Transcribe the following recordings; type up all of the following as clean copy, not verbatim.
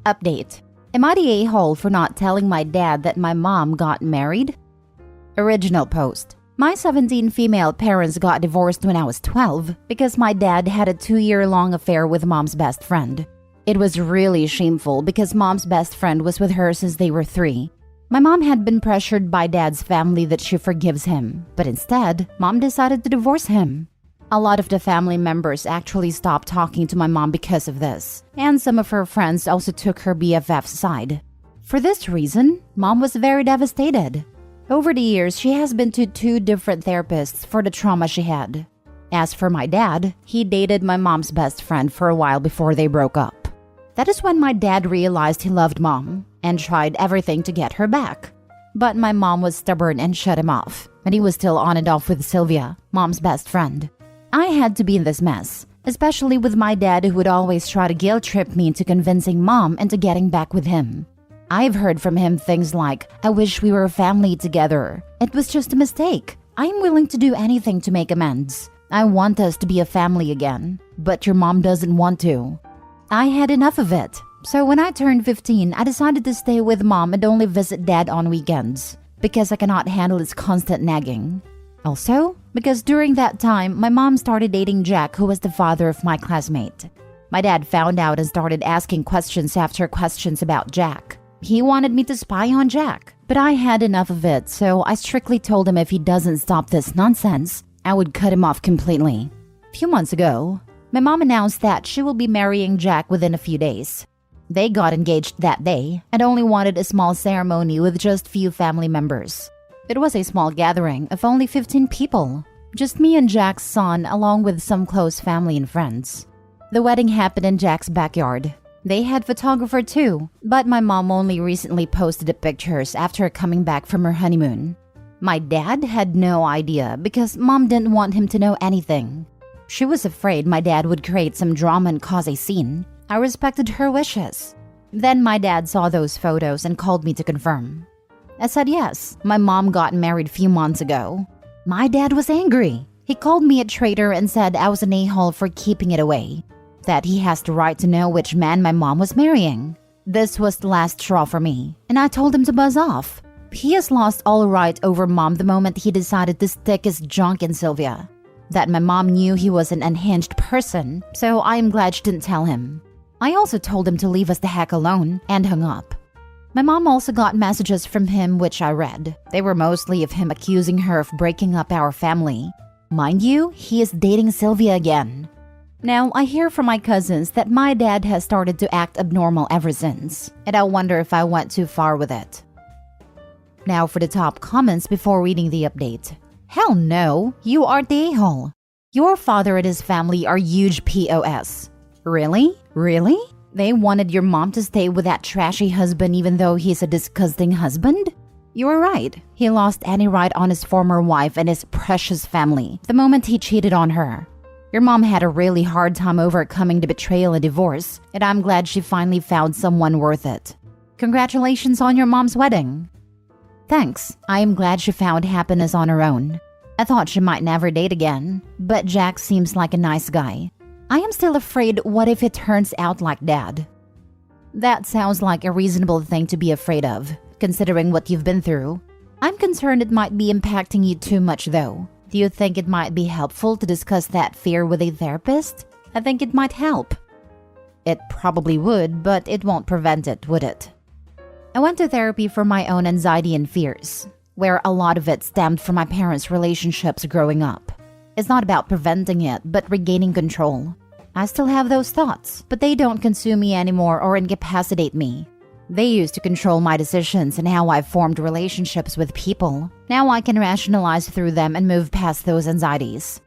Update. Am I the a-hole for not telling my dad that my mom got married? Original post. My 17 female parents got divorced when I was 12 because my dad had a 2-year-long affair with mom's best friend. It was really shameful because mom's best friend was with her since they were 3. My mom had been pressured by dad's family that she forgives him, but instead, mom decided to divorce him. A lot of the family members actually stopped talking to my mom because of this, and some of her friends also took her BFF's side. For this reason, mom was very devastated. Over the years, she has been to 2 different therapists for the trauma she had. As for my dad, he dated my mom's best friend for a while before they broke up. That is when my dad realized he loved mom and tried everything to get her back. But my mom was stubborn and shut him off, and he was still on and off with Sylvia, mom's best friend. I had to be in this mess, especially with my dad who would always try to guilt trip me into convincing mom into getting back with him. I've heard from him things like, "I wish we were a family together. It was just a mistake. I'm willing to do anything to make amends. I want us to be a family again, but your mom doesn't want to." I had enough of it. So when I turned 15, I decided to stay with mom and only visit dad on weekends because I cannot handle his constant nagging. Also, because during that time, my mom started dating Jack, who was the father of my classmate. My dad found out and started asking questions after questions about Jack. He wanted me to spy on Jack, but I had enough of it, so I strictly told him if he doesn't stop this nonsense, I would cut him off completely. A few months ago, my mom announced that she will be marrying Jack within a few days. They got engaged that day and only wanted a small ceremony with just few family members. It was a small gathering of only 15 people, just me and Jack's son along with some close family and friends. The wedding happened in Jack's backyard. They had photographer too, but my mom only recently posted the pictures after coming back from her honeymoon. My dad had no idea because mom didn't want him to know anything. She was afraid my dad would create some drama and cause a scene. I respected her wishes. Then my dad saw those photos and called me to confirm. I said yes, my mom got married a few months ago. My dad was angry. He called me a traitor and said I was an a-hole for keeping it away. That he has the right to know which man my mom was marrying. This was the last straw for me, and I told him to buzz off. He has lost all right over mom the moment he decided to stick his junk in Sylvia. That my mom knew he was an unhinged person, so I am glad she didn't tell him. I also told him to leave us the heck alone and hung up. My mom also got messages from him which I read. They were mostly of him accusing her of breaking up our family. Mind you, he is dating Sylvia again. Now, I hear from my cousins that my dad has started to act abnormal ever since, and I wonder if I went too far with it. Now for the top comments before reading the update. Hell no, you are the a-hole. Your father and his family are huge POS. Really? Really? They wanted your mom to stay with that trashy husband even though he's a disgusting husband? You were right. He lost any right on his former wife and his precious family the moment he cheated on her. Your mom had a really hard time overcoming the betrayal and divorce, and I'm glad she finally found someone worth it. Congratulations on your mom's wedding. Thanks. I am glad she found happiness on her own. I thought she might never date again, but Jack seems like a nice guy. I am still afraid what if it turns out like Dad? That sounds like a reasonable thing to be afraid of, considering what you've been through. I'm concerned it might be impacting you too much though. Do you think it might be helpful to discuss that fear with a therapist? I think it might help. It probably would, but it won't prevent it, would it? I went to therapy for my own anxiety and fears, where a lot of it stemmed from my parents' relationships growing up. It's not about preventing it, but regaining control. I still have those thoughts, but they don't consume me anymore or incapacitate me. They used to control my decisions and how I formed relationships with people. Now I can rationalize through them and move past those anxieties.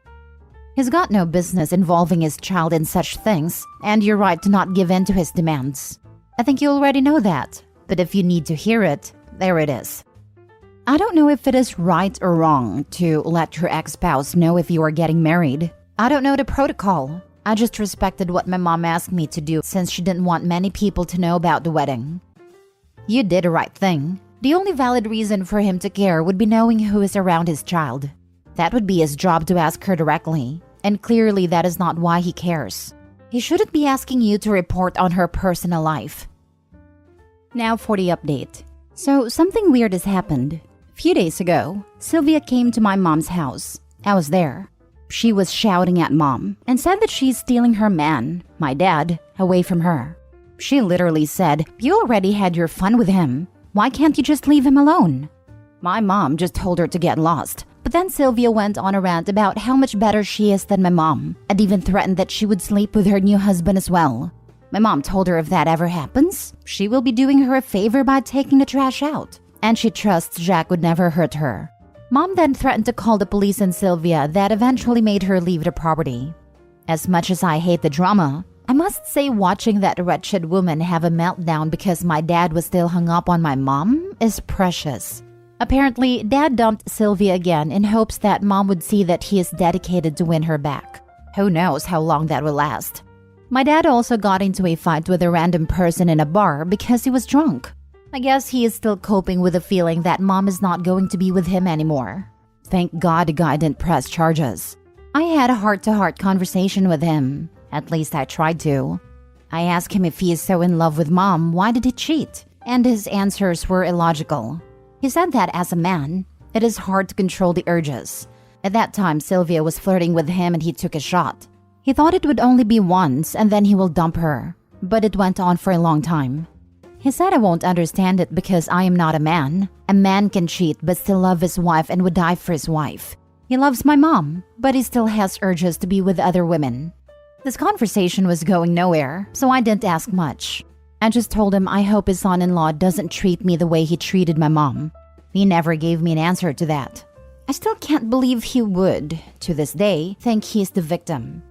He's got no business involving his child in such things, and you're right to not give in to his demands. I think you already know that, but if you need to hear it, there it is. I don't know if it is right or wrong to let your ex-spouse know if you are getting married. I don't know the protocol. I just respected what my mom asked me to do since she didn't want many people to know about the wedding. You did the right thing. The only valid reason for him to care would be knowing who is around his child. That would be his job to ask her directly. and clearly that is not why he cares. He shouldn't be asking you to report on her personal life. Now for the update. So something weird has happened. A few days ago, Sylvia came to my mom's house. I was there. She was shouting at mom and said that she's stealing her man, my dad, away from her. She literally said, "You already had your fun with him. Why can't you just leave him alone?" My mom just told her to get lost. But then Sylvia went on a rant about how much better she is than my mom, and even threatened that she would sleep with her new husband as well. My mom told her if that ever happens, she will be doing her a favor by taking the trash out, and she trusts Jack would never hurt her. Mom then threatened to call the police on Sylvia that eventually made her leave the property. As much as I hate the drama, I must say watching that wretched woman have a meltdown because my dad was still hung up on my mom is precious. Apparently, Dad dumped Sylvia again in hopes that Mom would see that he is dedicated to win her back. Who knows how long that will last. My dad also got into a fight with a random person in a bar because he was drunk. I guess he is still coping with the feeling that Mom is not going to be with him anymore. Thank God the guy didn't press charges. I had a heart-to-heart conversation with him. At least I tried to. I asked him if he is so in love with Mom, why did he cheat? And his answers were illogical. He said that as a man, it is hard to control the urges. At that time, Sylvia was flirting with him and he took a shot. He thought it would only be once and then he will dump her. But it went on for a long time. He said I won't understand it because I am not a man. A man can cheat but still love his wife and would die for his wife. He loves my mom, but he still has urges to be with other women. This conversation was going nowhere, so I didn't ask much. I just told him I hope his son-in-law doesn't treat me the way he treated my mom. He never gave me an answer to that. I still can't believe he would, to this day, think he's the victim.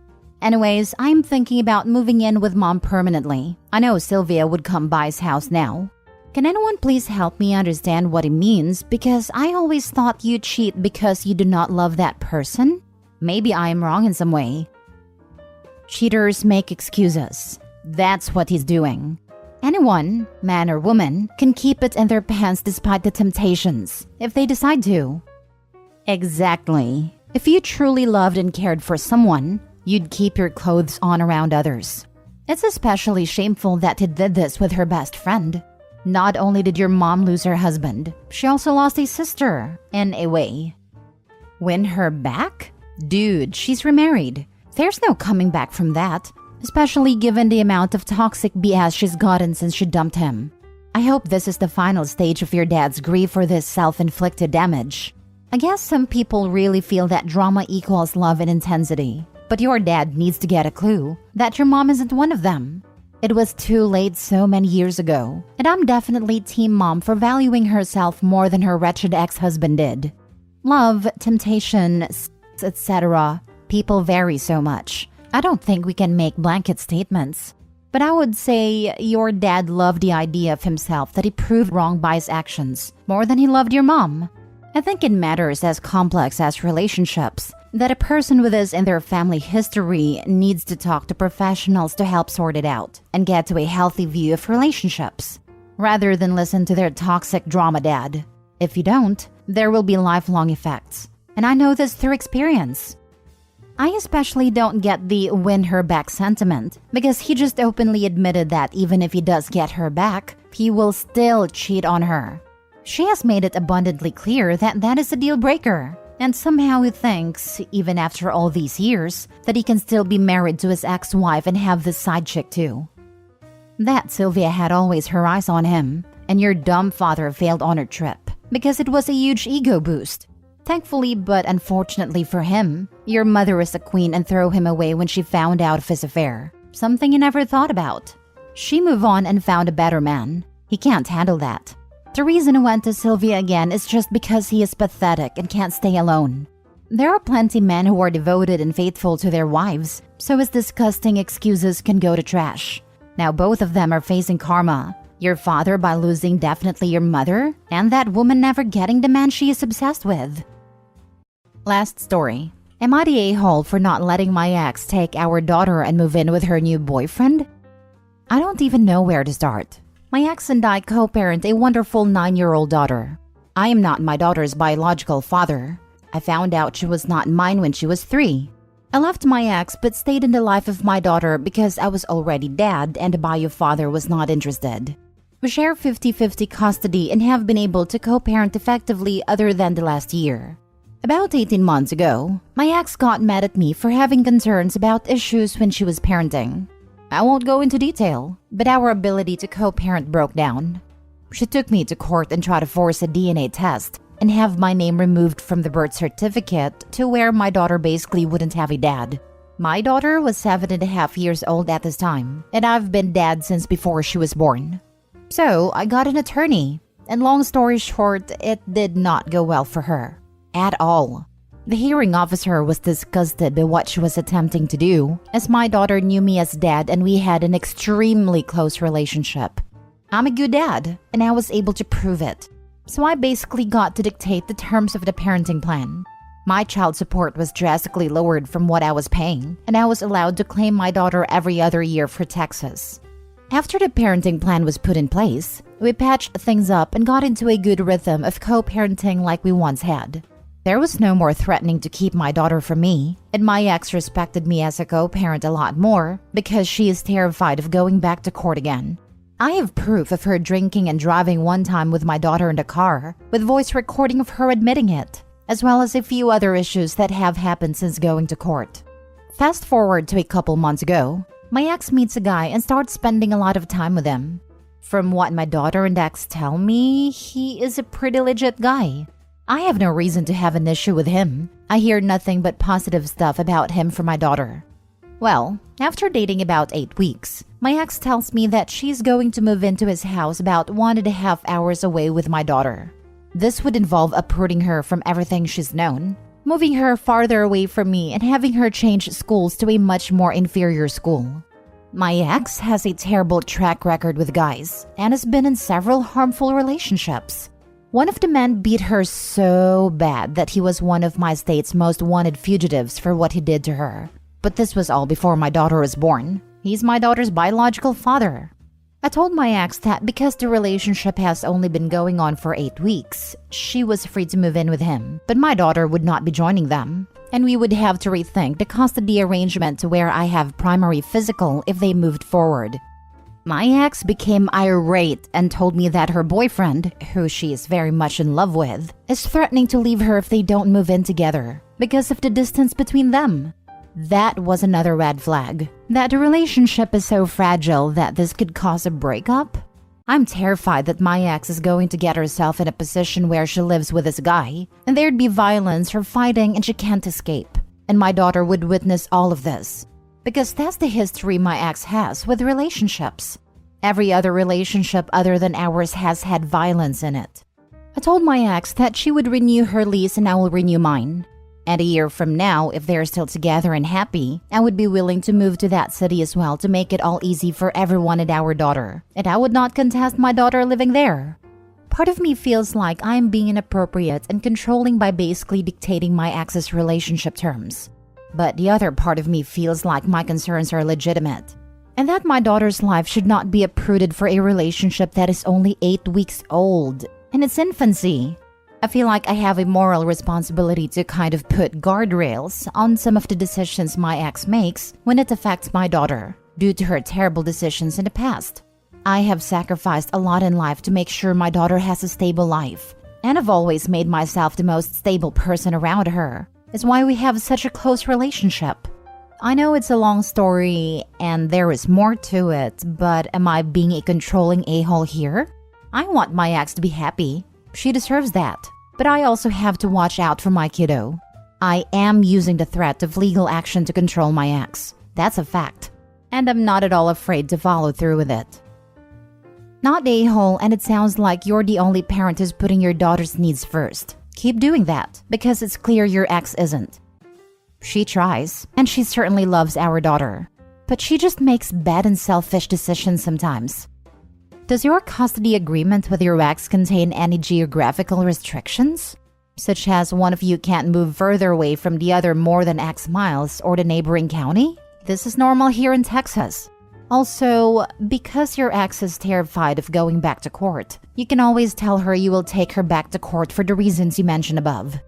Anyways, I'm thinking about moving in with Mom permanently. I know Sylvia would come by his house now. Can anyone please help me understand what it means? Because I always thought you cheat because you do not love that person. Maybe I am wrong in some way. Cheaters make excuses. That's what he's doing. Anyone, man or woman, can keep it in their pants despite the temptations, if they decide to. Exactly. If you truly loved and cared for someone, you'd keep your clothes on around others. It's especially shameful that he did this with her best friend. Not only did your mom lose her husband, she also lost a sister, in a way. Win her back? Dude, she's remarried. There's no coming back from that. Especially given the amount of toxic BS she's gotten since she dumped him. I hope this is the final stage of your dad's grief for this self-inflicted damage. I guess some people really feel that drama equals love and intensity. But your dad needs to get a clue that your mom isn't one of them. It was too late so many years ago, and I'm definitely team mom for valuing herself more than her wretched ex-husband did. Love, temptation, etc. People vary so much. I don't think we can make blanket statements. But I would say your dad loved the idea of himself that he proved wrong by his actions more than he loved your mom. I think it matters as complex as relationships that a person with this in their family history needs to talk to professionals to help sort it out and get to a healthy view of relationships, rather than listen to their toxic drama dad. If you don't, there will be lifelong effects. And I know this through experience. I especially don't get the win her back sentiment because he just openly admitted that even if he does get her back, he will still cheat on her. She has made it abundantly clear that that is a deal breaker, and somehow he thinks, even after all these years, that he can still be married to his ex-wife and have this side chick too. That Sylvia had always her eyes on him, and your dumb father failed on her trip because it was a huge ego boost. Thankfully, but unfortunately for him, your mother is a queen and threw him away when she found out of his affair. Something you never thought about. She moved on and found a better man. He can't handle that. The reason he went to Sylvia again is just because he is pathetic and can't stay alone. There are plenty men who are devoted and faithful to their wives, so his disgusting excuses can go to trash. Now both of them are facing karma. Your father by losing definitely your mother, and that woman never getting the man she is obsessed with. Last story. Am I the a-hole for not letting my ex take our daughter and move in with her new boyfriend? I don't even know where to start. My ex and I co-parent a wonderful 9-year-old daughter. I am not my daughter's biological father. I found out she was not mine when she was 3. I left my ex but stayed in the life of my daughter because I was already dad and the bio father was not interested. We share 50-50 custody and have been able to co-parent effectively other than the last year. About 18 months ago, my ex got mad at me for having concerns about issues when she was parenting. I won't go into detail, but our ability to co-parent broke down. She took me to court and tried to force a DNA test and have my name removed from the birth certificate to where my daughter basically wouldn't have a dad. My daughter was 7.5 years old at this time, and I've been dad since before she was born. So I got an attorney, and long story short, it did not go well for her. At all. The hearing officer was disgusted by what she was attempting to do, as my daughter knew me as dad and we had an extremely close relationship. I'm a good dad, and I was able to prove it. So I basically got to dictate the terms of the parenting plan. My child support was drastically lowered from what I was paying, and I was allowed to claim my daughter every other year for taxes. After the parenting plan was put in place, we patched things up and got into a good rhythm of co-parenting like we once had. There was no more threatening to keep my daughter from me, and my ex respected me as a co-parent a lot more because she is terrified of going back to court again. I have proof of her drinking and driving one time with my daughter in the car, with voice recording of her admitting it, as well as a few other issues that have happened since going to court. Fast forward to a couple months ago, my ex meets a guy and starts spending a lot of time with him. From what my daughter and ex tell me, he is a pretty legit guy. I have no reason to have an issue with him. I hear nothing but positive stuff about him from my daughter. Well, after dating about 8 weeks, my ex tells me that she's going to move into his house about 1.5 hours away with my daughter. This would involve uprooting her from everything she's known, moving her farther away from me and having her change schools to a much more inferior school. My ex has a terrible track record with guys and has been in several harmful relationships. One of the men beat her so bad that he was one of my state's most wanted fugitives for what he did to her. But this was all before my daughter was born. He's my daughter's biological father. I told my ex that because the relationship has only been going on for 8 weeks, she was free to move in with him, but my daughter would not be joining them, and we would have to rethink the custody arrangement to where I have primary physical if they moved forward. My ex became irate and told me that her boyfriend, who she is very much in love with, is threatening to leave her if they don't move in together because of the distance between them. That was another red flag, that the relationship is so fragile that this could cause a breakup. I'm terrified that my ex is going to get herself in a position where she lives with this guy, and there'd be violence or fighting and she can't escape, and my daughter would witness all of this. Because that's the history my ex has with relationships. Every other relationship other than ours has had violence in it. I told my ex that she would renew her lease and I will renew mine. And a year from now, if they're still together and happy, I would be willing to move to that city as well to make it all easy for everyone and our daughter. And I would not contest my daughter living there. Part of me feels like I'm being inappropriate and controlling by basically dictating my ex's relationship terms. But the other part of me feels like my concerns are legitimate, and that my daughter's life should not be uprooted for a relationship that is only 8 weeks old, in its infancy. I feel like I have a moral responsibility to kind of put guardrails on some of the decisions my ex makes when it affects my daughter, due to her terrible decisions in the past. I have sacrificed a lot in life to make sure my daughter has a stable life, and I've always made myself the most stable person around her. It's why we have such a close relationship. I know it's a long story and there is more to it, but am I being a controlling a-hole here? I want my ex to be happy. She deserves that. But I also have to watch out for my kiddo. I am using the threat of legal action to control my ex. That's a fact. And I'm not at all afraid to follow through with it. Not a-hole, and it sounds like you're the only parent who's putting your daughter's needs first. Keep doing that, because it's clear your ex isn't. She tries, and she certainly loves our daughter. But she just makes bad and selfish decisions sometimes. Does your custody agreement with your ex contain any geographical restrictions? Such as one of you can't move further away from the other more than X miles or the neighboring county? This is normal here in Texas. Also, because your ex is terrified of going back to court, you can always tell her you will take her back to court for the reasons you mentioned above.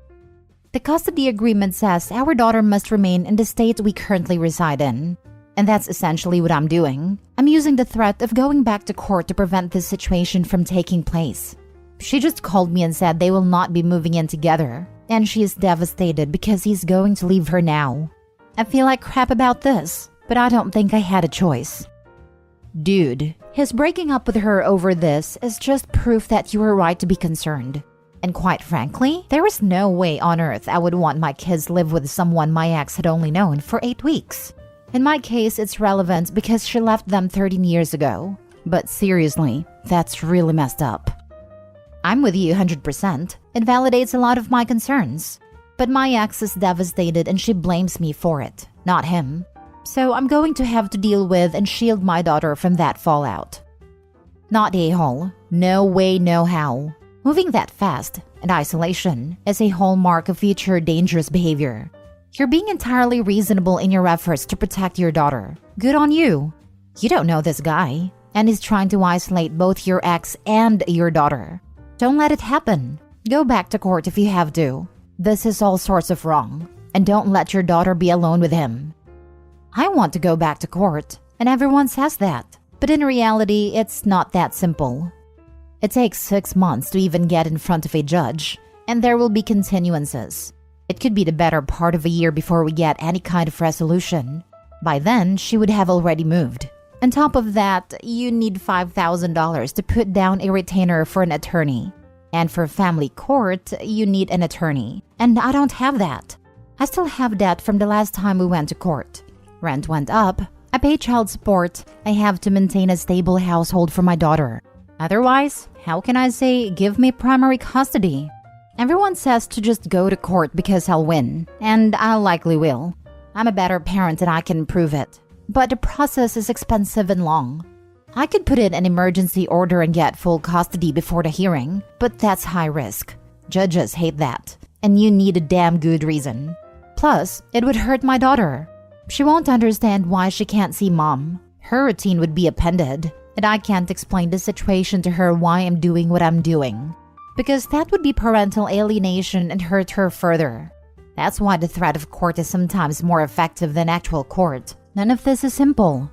The custody agreement says our daughter must remain in the state we currently reside in. And that's essentially what I'm doing. I'm using the threat of going back to court to prevent this situation from taking place. She just called me and said they will not be moving in together, and she is devastated because he's going to leave her now. I feel like crap about this, but I don't think I had a choice. Dude, his breaking up with her over this is just proof that you were right to be concerned. And quite frankly, there is no way on earth I would want my kids live with someone my ex had only known for 8 weeks. In my case, it's relevant because she left them 13 years ago. But seriously, that's really messed up. I'm with you 100%. It validates a lot of my concerns. But my ex is devastated and she blames me for it, not him. So I'm going to have to deal with and shield my daughter from that fallout. Not a-hole. No way, no how. Moving that fast and isolation is a hallmark of future dangerous behavior. You're being entirely reasonable in your efforts to protect your daughter. Good on you. You don't know this guy, and he's trying to isolate both your ex and your daughter. Don't let it happen. Go back to court if you have to. This is all sorts of wrong, and don't let your daughter be alone with him. I want to go back to court, and everyone says that. But in reality, it's not that simple. It takes 6 months to even get in front of a judge, and there will be continuances. It could be the better part of a year before we get any kind of resolution. By then, she would have already moved. On top of that, you need $5,000 to put down a retainer for an attorney. And for family court, you need an attorney. And I don't have that. I still have debt from the last time we went to court. Rent went up. I pay child support. I have to maintain a stable household for my daughter. Otherwise, how can I say, give me primary custody? Everyone says to just go to court because I'll win, and I likely will. I'm a better parent and I can prove it. But the process is expensive and long. I could put in an emergency order and get full custody before the hearing, but that's high risk. Judges hate that, and you need a damn good reason. Plus, it would hurt my daughter. She won't understand why she can't see mom. Her routine would be appended, and I can't explain the situation to her why I'm doing what I'm doing. Because that would be parental alienation and hurt her further. That's why the threat of court is sometimes more effective than actual court. None of this is simple.